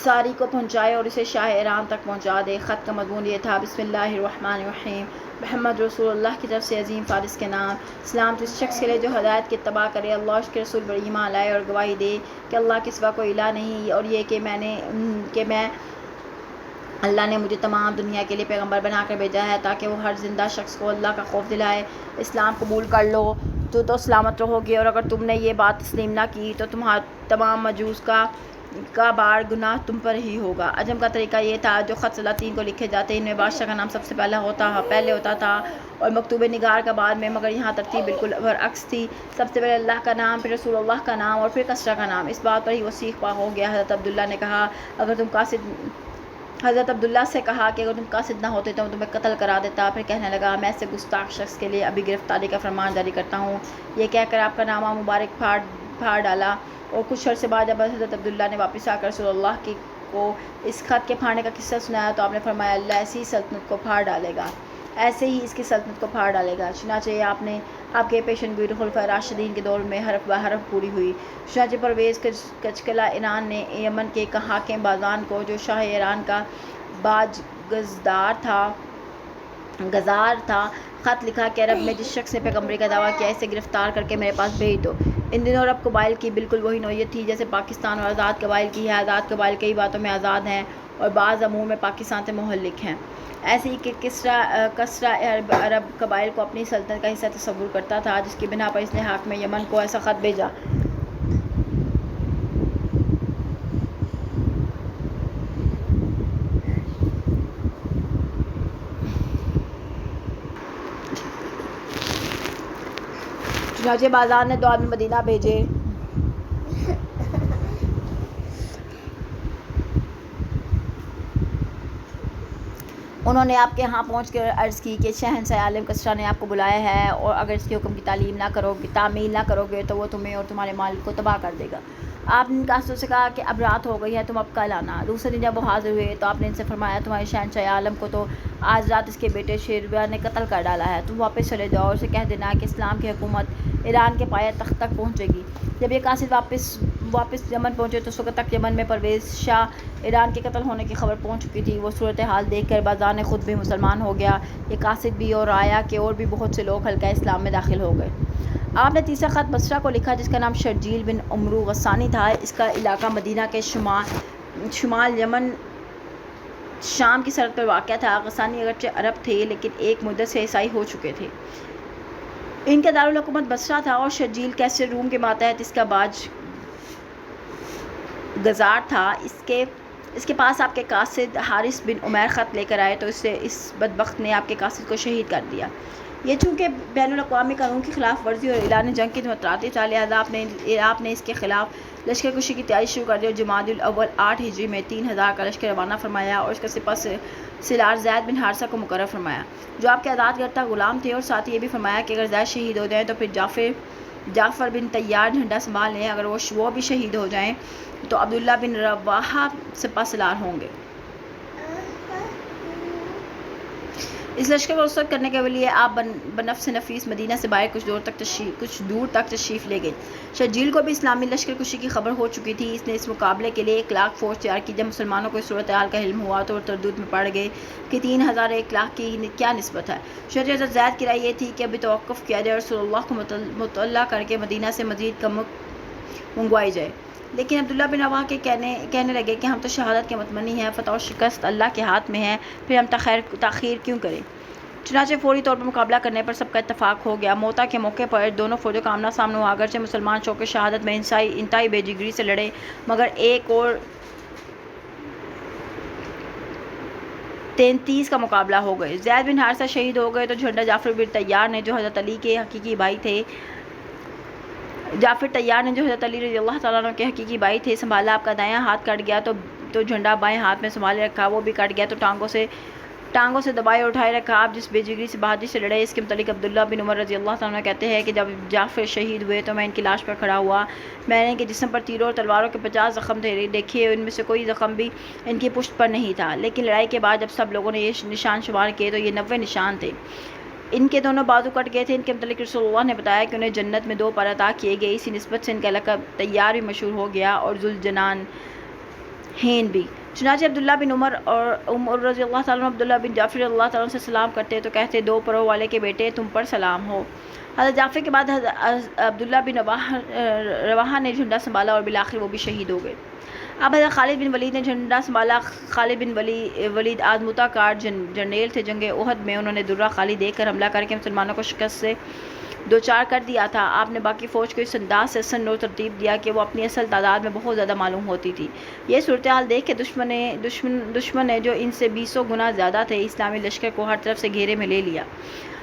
[SPEAKER 1] ساری کو پہنچائے اور اسے شاہ ایران تک پہنچا دے۔ خط کا مضمون یہ تھا: بسم اللہ الرحمن الرحیم، محمد رسول اللہ کی طرف سے عظیم فارس کے نام، سلام اس شخص کے لیے جو ہدایت کی اتباع کرے، اللہ اس کے رسول پر ایمان لائے اور گواہی دے کہ اللہ کے سوا کوئی الہ نہیں، اور یہ کہ میں اللہ نے مجھے تمام دنیا کے لیے پیغمبر بنا کر بھیجا ہے، تاکہ وہ ہر زندہ شخص کو اللہ کا خوف دلائے۔ اسلام قبول کر لو تو سلامت رہو گے، اور اگر تم نے یہ بات تسلیم نہ کی تو تمام مجوس کا بار گناہ تم پر ہی ہوگا۔ عجم کا طریقہ یہ تھا: جو خط سلاطین کو لکھے جاتے ان میں بادشاہ کا نام سب سے پہلے ہوتا تھا اور مکتوب نگار کا بعد میں، مگر یہاں ترتیب بالکل برعکس تھی: سب سے پہلے اللہ کا نام، پھر رسول اللہ کا نام اور پھر کسری کا نام۔ اس بات پر ہی وہ سیخ پا ہو گیا۔ حضرت عبداللہ سے کہا کہ اگر تم قاصد نہ ہوتے تو میں تمہیں قتل کرا دیتا۔ پھر کہنے لگا: میں ایسے گستاخ شخص کے لیے ابھی گرفتاری کا فرمان جاری کرتا ہوں۔ یہ کہہ کر آپ کا نامہ مبارک پھاڑ ڈالا، اور کچھ عرصے بعد جب حضرت عبداللہ نے واپس آ کر رسول اللہ کو اس خط کے پھاڑنے کا قصہ سنایا تو آپ نے فرمایا: اللہ ایسی سلطنت کو پھاڑ ڈالے گا، ایسے ہی اس کی سلطنت کو پھاڑ ڈالے گا۔ چنانچہ آپ کے پیشن گوئی خلفائے راشدین کے دور میں حرف بہ حرف پوری ہوئی۔ چنانچہ پرویز کچکلا ایران نے یمن کے حاکم بازان کو، جو شاہ ایران کا گزار تھا، خط لکھا کہ عرب میں جس شخص نے پیغمبری کا دعویٰ کیا اسے گرفتار کر کے میرے پاس بھیج دو۔ ان دنوں عرب قبائل کی بالکل وہی نوعیت تھی جیسے پاکستان اور آزاد قبائل کی ہے۔ آزاد قبائل کئی باتوں میں آزاد ہیں اور بعض امور میں پاکستان سے منسلک ہیں۔ ایسے ہی کہ کسری عرب قبائل کو اپنی سلطنت کا حصہ تصور کرتا تھا، جس کی بنا پر اس نے حاکم یمن کو ایسا خط بھیجا۔ چنانچہ بازان نے 2 آدمی مدینہ بھیجے۔ انہوں نے آپ کے ہاں پہنچ کر عرض کی کہ شہنشاہ عالم کسری نے آپ کو بلایا ہے، اور اگر اس کے حکم کی تعمیل نہ کرو گے تو وہ تمہیں اور تمہارے مال کو تباہ کر دے گا۔ آپ نے ان قاصدوں سے کہا کہ اب رات ہو گئی ہے، تم اب کل آنا۔ دوسرے دن جب وہ حاضر ہوئے تو آپ نے ان سے فرمایا: تمہارے شہنشاہ عالم کو تو آج رات اس کے بیٹے شیرویہ نے قتل کر ڈالا ہے۔ تم واپس چلے جاؤ اور اسے کہہ دینا کہ اسلام کی حکومت ایران کے پایہ تخت تک پہنچے گی۔ جب یہ قاصد واپس یمن پہنچے تو اس وقت تک یمن میں پرویز شاہ ایران کے قتل ہونے کی خبر پہنچ چکی تھی۔ وہ صورتحال دیکھ کر بازان خود بھی مسلمان ہو گیا، یہ قاصد بھی، اور رعایا کے اور بھی بہت سے لوگ حلقہ اسلام میں داخل ہو گئے۔ آپ نے تیسرا خط بصرہ کو لکھا، جس کا نام شرجیل بن عمرو غسانی تھا۔ اس کا علاقہ مدینہ کے شمال یمن شام کی سرحد پر واقع تھا۔ غسانی اگرچہ عرب تھے لیکن ایک مدت سے عیسائی ہو چکے تھے۔ ان کا دارالحکومت بصرہ تھا اور شرجیل کیسر روم کے ماتحت اس کا باج گزار تھا۔ اس کے پاس آپ کے قاصد حارث بن عمیر خط لے کر آئے تو اس بدبخت نے آپ کے قاصد کو شہید کر دیا۔ یہ چونکہ بین الاقوامی قانون کی خلاف ورزی اور اعلان جنگ کی مترادف تھا، لہذا آپ نے اس کے خلاف لشکر کشی کی تیاری شروع کر دی اور جمادی الاول 8 ہجری میں 3000 کا لشکر روانہ فرمایا اور اس کا سپہ سالار زید بن حارثہ کو مقرر فرمایا، جو آپ کے آزاد کردہ غلام تھے، اور ساتھ یہ بھی فرمایا کہ اگر زید شہید ہو جائیں تو پھر جعفر بن طیار جھنڈا سنبھال لیں، اگر وہ بھی شہید ہو جائیں تو عبداللہ بن رواحہ سپہ سالار ہوں گے۔ اس لشکر کو رخصت کرنے کے لیے آپ بنفس نفیس مدینہ سے باہر کچھ دور تک تشریف لے گئے۔ شرجیل کو بھی اسلامی لشکر کشی کی خبر ہو چکی تھی۔ اس نے اس مقابلے کے لیے 1 لاکھ فوج تیار کی۔ جب مسلمانوں کو اس صورتحال کا علم ہوا تو وہ تردد میں پڑ گئے کہ 3000 1 لاکھ کی کیا نسبت ہے۔ شرح حضرت زید کی رائے یہ تھی کہ ابھی توقف کیا جائے اور رسول اللہ کو مطلع کر کے مدینہ سے مزید کمک منگوائی جائے، لیکن عبداللہ بن رواحہ کہنے لگے کہ ہم تو شہادت کے متمنی ہیں، فتح و شکست اللہ کے ہاتھ میں ہے، پھر ہم تاخیر کیوں کریں؟ چنانچہ فوری طور پر مقابلہ کرنے پر سب کا اتفاق ہو گیا۔ موتا کے موقع پر دونوں فوجوں کا آمنا سامنا ہوا۔ اگرچہ مسلمان شوق شہادت میں انتہائی بے جگری سے لڑے، مگر 1 اور 33 کا مقابلہ ہو گئے۔ زید بن حارثہ شہید ہو گئے تو جھنڈا جعفر بن طیار نے، جو حضرت علی کے حقیقی بھائی تھے، رضی اللہ تعالیٰ عنہ کے حقیقی بھائی تھے، سنبھالا۔ آپ کا دایاں ہاتھ کٹ گیا تو جھنڈا بائیں ہاتھ میں سنبھالے رکھا، وہ بھی کٹ گیا تو ٹانگوں سے دبائے اور اٹھائے رکھا۔ آپ جس بے جگری سے بہادری سے لڑے، اس کے متعلق عبداللہ بن عمر رضی اللہ تعالیٰ عنہ کہتے ہیں کہ جب جعفر شہید ہوئے تو میں ان کی لاش پر کھڑا ہوا، میں نے ان کے جسم پر تیروں اور تلواروں کے 50 زخم دیکھے، ان میں سے کوئی زخم بھی ان کی پشت پر نہیں تھا، لیکن لڑائی کے بعد جب سب لوگوں نے یہ نشان شمار کیے تو یہ 90 نشان تھے۔ ان کے دونوں بازو کٹ گئے تھے۔ ان کے متعلق رسول اللہ نے بتایا کہ انہیں جنت میں 2 پر عطا کیے گئے، اسی نسبت سے ان کا لقب طیار بھی مشہور ہو گیا اور ذوالجنان ہین بھی۔ چنانچہ عبداللہ بن عمر رضی اللہ تعالیٰ عنہ عبداللہ بن جعفر رضی اللہ تعالیٰ عنہ سے سلام کرتے تو کہتے 2 پروں والے کے بیٹے، تم پر سلام ہو۔ حضرت جعفر کے بعد عبداللہ بن رواحہ نے جھنڈا سنبھالا اور بالآخر وہ بھی شہید ہو گئے۔ اب حضرت خالد بن ولید نے جھنڈا سنبھالا۔ خالد بن ولید آزمودہ کار جرنیل تھے۔ جنگ احد میں انہوں نے درہ خالی دے کر حملہ کر کے مسلمانوں کو شکست سے دوچار کر دیا تھا۔ آپ نے باقی فوج کو اس انداز سے سن و ترتیب دیا کہ وہ اپنی اصل تعداد میں بہت زیادہ معلوم ہوتی تھی۔ یہ صورتحال دیکھ کے دشمن نے جو ان سے 20 گنا زیادہ تھے، اسلامی لشکر کو ہر طرف سے گھیرے میں لے لیا۔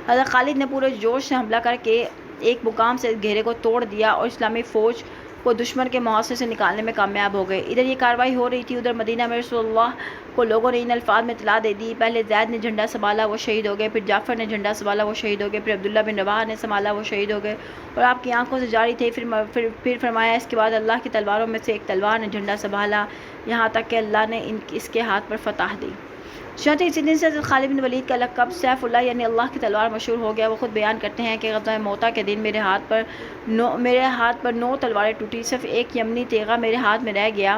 [SPEAKER 1] حضرت خالد نے پورے جوش سے حملہ کر کے ایک مقام سے گھیرے کو توڑ دیا اور اسلامی فوج کو دشمن کے محاصرے سے نکالنے میں کامیاب ہو گئے۔ ادھر یہ کارروائی ہو رہی تھی، ادھر مدینہ میں رسول اللہ کو لوگوں نے ان الفاظ میں اطلاع دے دی، پہلے زید نے جھنڈا سنبھالا، وہ شہید ہو گئے، پھر جعفر نے جھنڈا سنبھالا، وہ شہید ہو گئے، پھر عبداللہ بن رواحہ نے سنبھالا، وہ شہید ہو گئے، اور آپ کی آنکھوں سے جاری تھے۔ پھر فرمایا اس کے بعد اللہ کی تلواروں میں سے ایک تلوار نے جھنڈا سنبھالا، یہاں تک کہ اللہ نے اس کے ہاتھ پر فتح دی۔ چنانچہ اسی دن سے حضرت خالد بن ولید کا لقب سیف اللہ یعنی اللہ کی تلوار مشہور ہو گیا۔ وہ خود بیان کرتے ہیں کہ غزوہ موتا کے دن میرے ہاتھ پر 9 تلواریں ٹوٹی، صرف ایک یمنی تیغہ میرے ہاتھ میں رہ گیا۔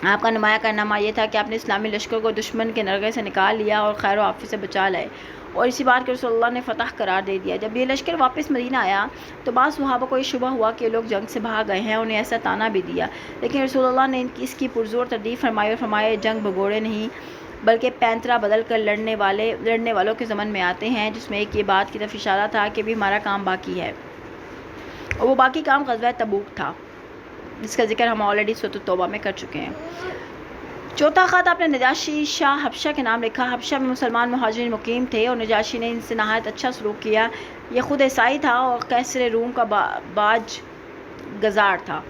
[SPEAKER 1] آپ کا نمایاں کارنامہ یہ تھا کہ آپ نے اسلامی لشکر کو دشمن کے نرغے سے نکال لیا اور خیر و عافیت سے بچا لائے، اور اسی بات کو رسول اللہ نے فتح قرار دے دیا۔ جب یہ لشکر واپس مدینہ آیا تو بعض صحابہ کو یہ شبہ ہوا کہ یہ لوگ جنگ سے بھاگ گئے ہیں، انہیں ایسا طعنہ بھی دیا، لیکن رسول اللہ نے اس کی پرزور تردید فرمائی اور فرمایا جنگ بھگوڑے نہیں بلکہ پینترا بدل کر لڑنے والوں کے ضمن میں آتے ہیں، جس میں ایک یہ بات کی طرف اشارہ تھا کہ بھی ہمارا کام باقی ہے، اور وہ باقی کام غزوہ تبوک تھا، جس کا ذکر ہم آلریڈی سورۃ التوبہ میں کر چکے ہیں۔ چوتھا خط آپ نے نجاشی شاہ حبشہ کے نام لکھا۔ حبشہ میں مسلمان مہاجرین مقیم تھے اور نجاشی نے ان سے نہایت اچھا سلوک کیا۔ یہ خود عیسائی تھا اور قیصر روم کا باج گزار تھا،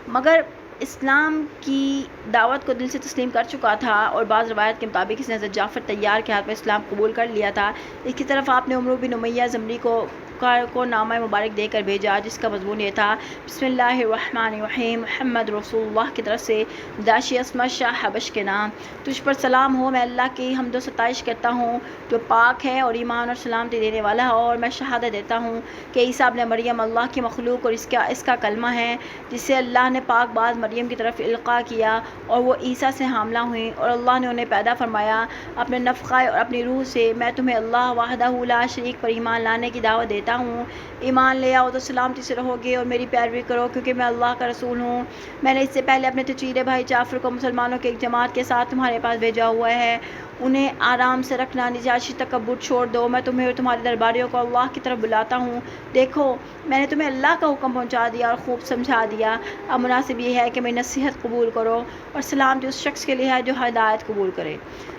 [SPEAKER 1] مگر اسلام کی دعوت کو دل سے تسلیم کر چکا تھا، اور بعض روایت کے مطابق اس نے حضرت جعفر طیار کے ہاتھ میں اسلام قبول کر لیا تھا۔ اس کی طرف آپ نے عمرو بن امیہ زمری کو نامہ مبارک دے کر بھیجا، جس کا مضمون یہ تھا: بسم اللہ الرحمن الرحیم، محمد رسول اللہ کی طرف سے نجاشی اسمد شاہ حبش کے نام، تجھ پر سلام ہو، میں اللہ کی حمد و ستائش کرتا ہوں جو پاک ہے اور ایمان اور سلامتی دینے والا ہے، اور میں شہادت دیتا ہوں کہ عیسیٰ ابن مریم اللہ کی مخلوق اور اس کا کلمہ ہے، جسے اللہ نے پاک باز مریم کی طرف القاء کیا اور وہ عیسیٰ سے حاملہ ہوئیں اور اللہ نے انہیں پیدا فرمایا اپنے نفخہ اور اپنی روح سے۔ میں تمہیں اللہ وحدہ لا شریک پر ایمان لانے کی دعوت دیتا دیتا ہوں، ایمان لے آؤ تو سلامتی سے رہو گے اور میری پیروی کرو، کیونکہ میں اللہ کا رسول ہوں۔ میں نے اس سے پہلے اپنے چچیرے بھائی جعفر کو مسلمانوں کی ایک جماعت کے ساتھ تمہارے پاس بھیجا ہوا ہے، انہیں آرام سے رکھنا، نجاشی تکبر چھوڑ دو، میں تمہیں اور تمہارے درباریوں کو اللہ کی طرف بلاتا ہوں۔ دیکھو میں نے تمہیں اللہ کا حکم پہنچا دیا اور خوب سمجھا دیا، اب مناسب یہ ہے کہ میری نصیحت قبول کرو، اور سلامتی اس شخص کے لیے ہے جو ہدایت قبول کرے۔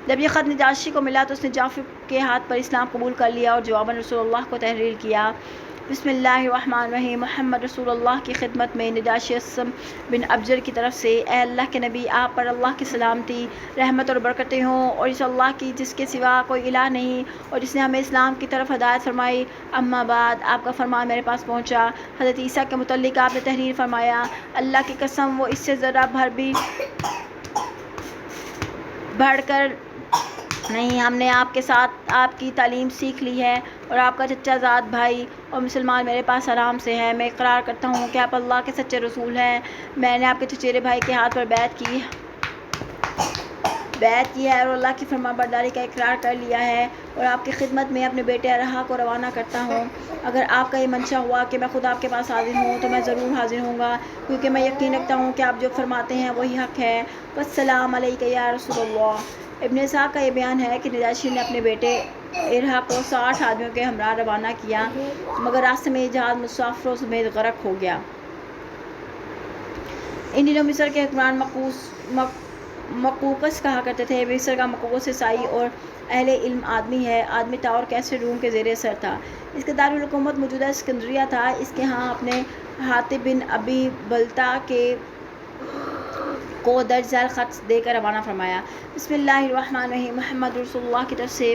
[SPEAKER 1] جب یہ خط نجاشی کو ملا تو اس نے جعفر کے ہاتھ پر اسلام قبول کر لیا اور جواباً رسول اللہ کو تحریر کیا۔ بسم اللہ الرحمن الرحیم۔ محمد رسول اللہ کی خدمت میں نجاشی اسم بن ابجر کی طرف سے، اے اللہ کے نبی، آپ پر اللہ کی سلامتی، رحمت اور برکتیں ہوں، اور اس اللہ کی جس کے سوا کوئی الہ نہیں اور جس نے ہمیں اسلام کی طرف ہدایت فرمائی۔ اما بعد، آپ کا فرمان میرے پاس پہنچا۔ حضرت عیسیٰ کے متعلق آپ نے تحریر فرمایا، اللہ کی قسم وہ اس سے ذرا بڑھ کر نہیں، ہم نے آپ کے ساتھ آپ کی تعلیم سیکھ لی ہے، اور آپ کا چچا زاد بھائی اور مسلمان میرے پاس آرام سے ہیں۔ میں اقرار کرتا ہوں کہ آپ اللہ کے سچے رسول ہیں۔ میں نے آپ کے چچیرے بھائی کے ہاتھ پر بیعت کی ہے اور اللہ کی فرما برداری کا اقرار کر لیا ہے، اور آپ کی خدمت میں اپنے بیٹے ارحا کو روانہ کرتا ہوں۔ اگر آپ کا یہ منشا ہوا کہ میں خود آپ کے پاس حاضر ہوں تو میں ضرور حاضر ہوں گا، کیونکہ میں یقین رکھتا ہوں کہ آپ جو فرماتے ہیں وہی حق ہے۔ والسلام علیک یا رسول اللہ۔ ابن اسحاق کا یہ بیان ہے کہ نجاشی نے اپنے بیٹے ارحا کو 60 آدمیوں کے ہمراہ روانہ کیا، مگر راستے میں یہ جہاز مسافروں سمیت غرق ہو گیا۔ ان دنوں مصر کے حکمران مقوقس کہا کرتے تھے۔ مصر کا مقوقس عیسائی اور اہل علم آدمی تھا اور کیسر روم کے زیر اثر تھا۔ اس کا دارالحکومت موجودہ اسکندریہ تھا۔ اس کے ہاں اپنے حاطب بن ابی بلتا کو درج ذیل خط دے کر روانہ فرمایا۔ بسم اللہ الرحمن الرحیم۔ محمد رسول اللہ کی طرف سے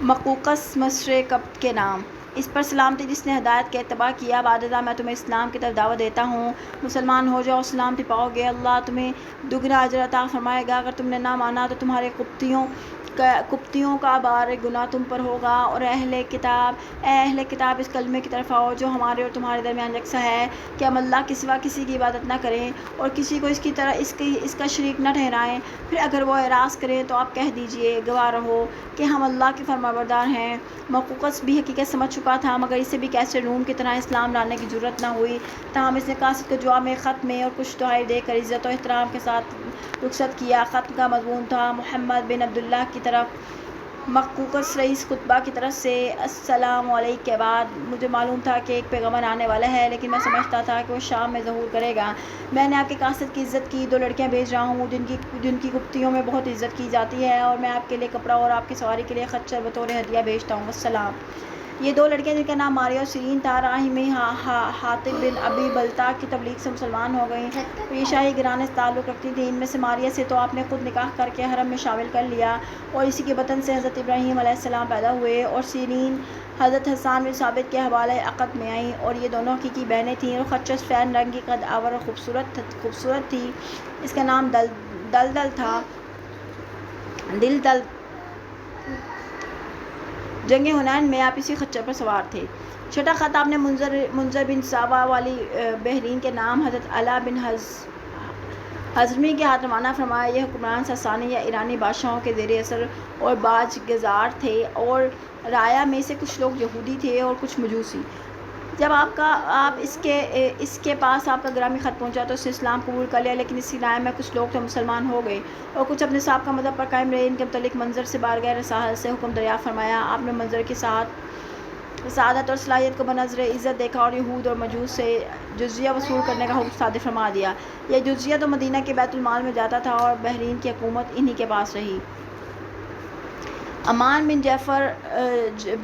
[SPEAKER 1] مقوقس مصر قبط کے نام، اس پر سلامتی جس نے ہدایت کا اتباع کیا، بعد ازاں میں تمہیں اسلام کی طرف دعوت دیتا ہوں، مسلمان ہو جاؤ، سلامتی پاؤ گے، اللہ تمہیں دگنا اجر عطا فرمائے گا۔ اگر تم نے نہ مانا تو تمہارے قبطیوں کا بار گناہ تم پر ہوگا، اور اے اہل کتاب اس کلمے کی طرف آؤ جو ہمارے اور تمہارے درمیان یکساں ہے کہ ہم اللہ کے سوا کسی کی عبادت نہ کریں اور کسی کو اس کا شریک نہ ٹھہرائیں۔ پھر اگر وہ اعراض کریں تو آپ کہہ دیجئے، گواہ رہو کہ ہم اللہ کے فرمانبردار ہیں۔ مقوقس بھی حقیقت سمجھ چکا تھا، مگر اسے بھی کیسر روم کی طرح اسلام لانے کی جرأت نہ ہوئی، تاہم اس نے قاصد کو جواب میں خط میں اور کچھ دعائیں دے کر عزت و احترام کے ساتھ رخصت کیا۔ خط کا مضمون تھا، محمد بن عبداللہ کی طرف مقوقس رئیس قطبہ کی طرف سے، السلام علیک کے بعد مجھے معلوم تھا کہ ایک پیغمبر آنے والا ہے، لیکن میں سمجھتا تھا کہ وہ شام میں ظہور کرے گا۔ میں نے آپ کے قاصد کی عزت کی 2 لڑکیاں بھیج رہا ہوں جن کی قبطیوں میں بہت عزت کی جاتی ہے، اور میں آپ کے لیے کپڑا اور آپ کی سواری کے لیے خچر بطور ہدیہ بھیجتا ہوں۔ والسلام۔ یہ 2 لڑکیاں جن کا نام ماریہ اور سیرین تھا، راہ میں حاطب بن ابی بلتا کی تبلیغ سے مسلمان ہو گئیں، اور یہ شاہی گھرانے سے تعلق رکھتی تھیں۔ ان میں سے ماریہ سے تو آپ نے خود نکاح کر کے حرم میں شامل کر لیا، اور اسی کے بطن سے حضرت ابراہیم علیہ السلام پیدا ہوئے، اور سیرین حضرت حسان بن ثابت کے حوالہ عقد میں آئیں، اور یہ دونوں حقیقی بہنیں تھیں، اور خچر سفید رنگ کی، قد آور اور خوبصورت تھی۔ اس کا نام دلدل تھا۔ جنگ حنین میں آپ اسی خچر پر سوار تھے۔ چھٹا خط آپ نے منذر بن ساوا والی بحرین کے نام حضرت علا بن حضرمی کے ہاتھ روانہ فرمایا۔ یہ حکمران ساسانی یا ایرانی بادشاہوں کے زیر اثر اور باج گزار تھے، اور رعایا میں سے کچھ لوگ یہودی تھے اور کچھ مجوسی۔ جب اس کے پاس آپ کا گرامی خط پہنچا تو اس نے اسلام قبول کر لیا، لیکن اسی رائے میں کچھ لوگ تو مسلمان ہو گئے اور کچھ اپنے سابقہ مذہب پر قائم رہے۔ ان کے متعلق منظر سے بارگاہ رسالت سے حکم دریافت فرمایا۔ آپ نے منظر کی سعادت اور صلاحیت کو بنظر عزت دیکھا اور یہود اور مجوس سے جزیہ وصول کرنے کا حکم صادر فرما دیا۔ یہ جزیہ تو مدینہ کے بیت المال میں جاتا تھا، اور بحرین کی حکومت انہی کے پاس رہی۔ امان بن جعفر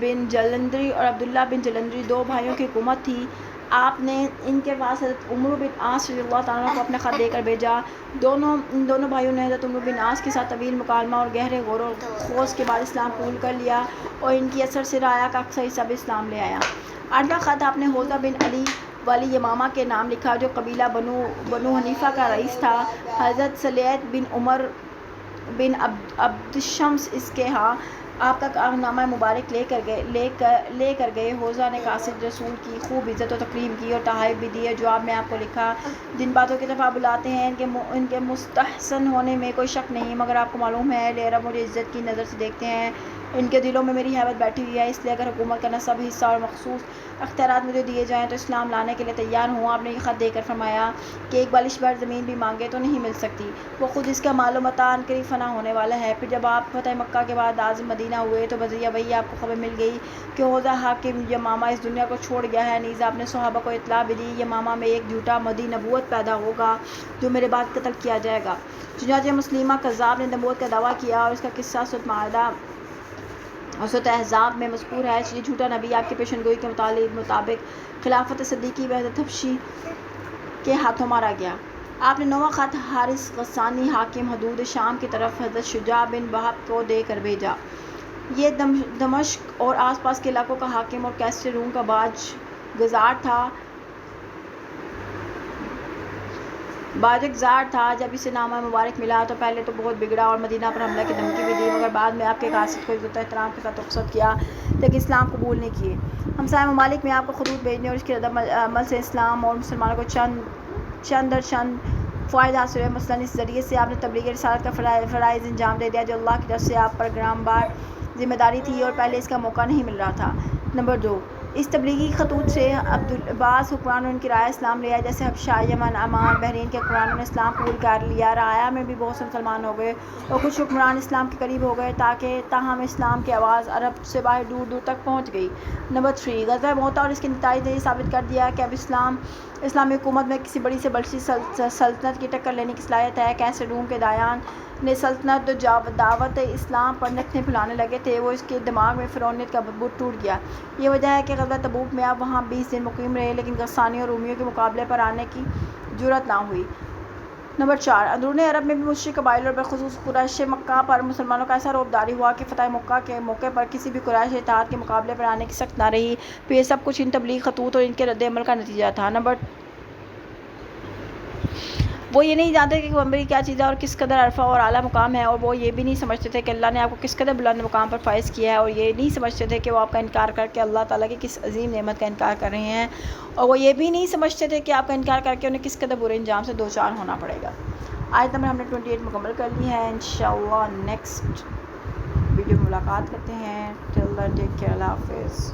[SPEAKER 1] بن جلندری اور عبداللہ بن جلندری 2 بھائیوں کی حکومت تھی۔ آپ نے ان کے پاس حضرت عمرو بن عاص رضی اللہ تعالیٰ عنہ کو اپنا خط دے کر بھیجا۔ ان دونوں بھائیوں نے حضرت عمرو بن عاص کے ساتھ طویل مکالمہ اور گہرے غور و خوض کے بعد اسلام قبول کر لیا، اور ان کی اثر سے رعایا کا اکثر حصہ بھی اسلام لے آیا۔ 8واں خط آپ نے حوضہ بن علی والی یمامہ کے نام لکھا، جو قبیلہ بنو حنیفہ کا رئیس تھا۔ حضرت سلیط بن عمر بن عبدالشمس اس کے ہاں آپ کا کارنامہ مبارک لے کر گئے۔ حوضہ نے قاصد رسول کی خوب عزت و تکریم کی اور تحائف بھی دیے۔ جواب میں آپ کو لکھا، جن باتوں کی طرف آپ بلاتے ہیں ان کے مستحسن ہونے میں کوئی شک نہیں، مگر آپ کو معلوم ہے اہل عرب مجھے عزت کی نظر سے دیکھتے ہیں، ان کے دلوں میں میری ہیبت بیٹھی ہوئی ہے، اس لیے اگر حکومت کا نصب، حصہ اور مخصوص اختیارات مجھے دیے جائیں تو اسلام لانے کے لیے تیار ہوں۔ آپ نے یہ خط دے کر فرمایا کہ ایک بالش بھر زمین بھی مانگے تو نہیں مل سکتی، وہ خود اس کا مال و متاع عنقریب فنا ہونے والا ہے۔ پھر جب آپ فتح مکہ کے بعد عازم مدینہ ہوئے تو بذریعہ وحی آپ کو خبر مل گئی کہ حوضہ حاکم یمامہ اس دنیا کو چھوڑ گیا ہے۔ نیز آپ نے صحابہ کو اطلاع بھی دی یمامہ میں ایک جھوٹا مدعی نبوت پیدا ہوگا جو میرے بعد قتل کیا جائے گا۔ چنانچہ مسلمہ کذاب نے نبوت کا دعویٰ کیا اور اس کا قصہ سورۃ مائدہ اور سورۃ احزاب میں مذکور ہے۔ یہ جھوٹا نبی آپ کی پیشن گوئی کے مطابق خلافت صدیقی بعد حبشی کے ہاتھوں مارا گیا۔ آپ نے 9واں خط حارث غسانی حاکم حدود شام کی طرف حضرت شجاع بن وہب کو دے کر بھیجا۔ یہ دمشق اور آس پاس کے علاقوں کا حاکم اور کیسر روم کا باج گزار تھا۔ جب اسے نامہ مبارک ملا تو پہلے تو بہت بگڑا اور مدینہ پر حملہ کی دھمکی بھی دی، مگر بعد میں آپ کے قاصد کو عزت و احترام کے ساتھ رخصت کیا لیکن اسلام قبول نہیں کیے۔ ہمسائے ممالک میں آپ کو خطوط بھیجنے اور اس کے رد عمل سے اسلام اور مسلمانوں کو چند فوائد حاصل ہوئے۔ مثلاً اس ذریعے سے آپ نے تبلیغ رسالت کا فرائض انجام دے دیا جو اللہ کی طرف سے آپ پر گرانبار ذمہ داری تھی اور پہلے اس کا موقع نہیں مل رہا تھا۔ نمبر 2، اس تبلیغی خطوط سے بعض حکمرانوں نے ان کی رائے اسلام لے آئے، جیسے حبشہ، یمن، عمان، بحرین کے حکمرانوں نے اسلام قبول کر لیا۔ رعایا میں بھی بہت سے مسلمان ہو گئے اور کچھ حکمران اسلام کے قریب ہو گئے تاہم اسلام کی آواز عرب سے باہر دور دور تک پہنچ گئی۔ نمبر 3، غزوہ موطا اور اس کے نتائج نے یہ ثابت کر دیا کہ اب اسلامی حکومت میں کسی بڑی سے بڑی سلطنت کی ٹکر لینے کی صلاحیت ہے۔ کیسر روم کے دایان نے سلطنت دعوت اسلام پر نتنے پھیلانے لگے تھے، وہ اس کے دماغ میں فرعونیت کا بت ٹوٹ گیا۔ یہ وجہ ہے کہ غزوہ تبوک میں آپ وہاں 20 دن مقیم رہے لیکن غسانیوں اور رومیوں کے مقابلے پر آنے کی جرأت نہ ہوئی۔ نمبر 4، اندرون عرب میں بھی مشرک قبائل اور بالخصوص قریش مکہ پر مسلمانوں کا ایسا رعب طاری ہوا کہ فتح مکہ کے موقع پر کسی بھی قریش اتحاد کے مقابلے پر آنے کی سخت نہ رہی۔ تو یہ سب کچھ ان تبلیغ خطوط اور ان کے رد عمل کا نتیجہ تھا۔ وہ یہ نہیں جانتے کہ پیغمبری کیا چیز ہے اور کس قدر عرفہ اور اعلیٰ مقام ہے، اور وہ یہ بھی نہیں سمجھتے تھے کہ اللہ نے آپ کو کس قدر بلند مقام پر فائز کیا ہے، اور یہ نہیں سمجھتے تھے کہ وہ آپ کا انکار کر کے اللہ تعالیٰ کی کس عظیم نعمت کا انکار کر رہے ہیں، اور وہ یہ بھی نہیں سمجھتے تھے کہ آپ کا انکار کر کے انہیں کس قدر برے انجام سے دوچار ہونا پڑے گا۔ آیت نمبر ہم نے 28 مکمل کر لی ہے۔ انشاءاللہ نیکسٹ ویڈیو میں ملاقات کرتے ہیں۔ ٹل دین ٹیک کیئر، اللہ حافظ۔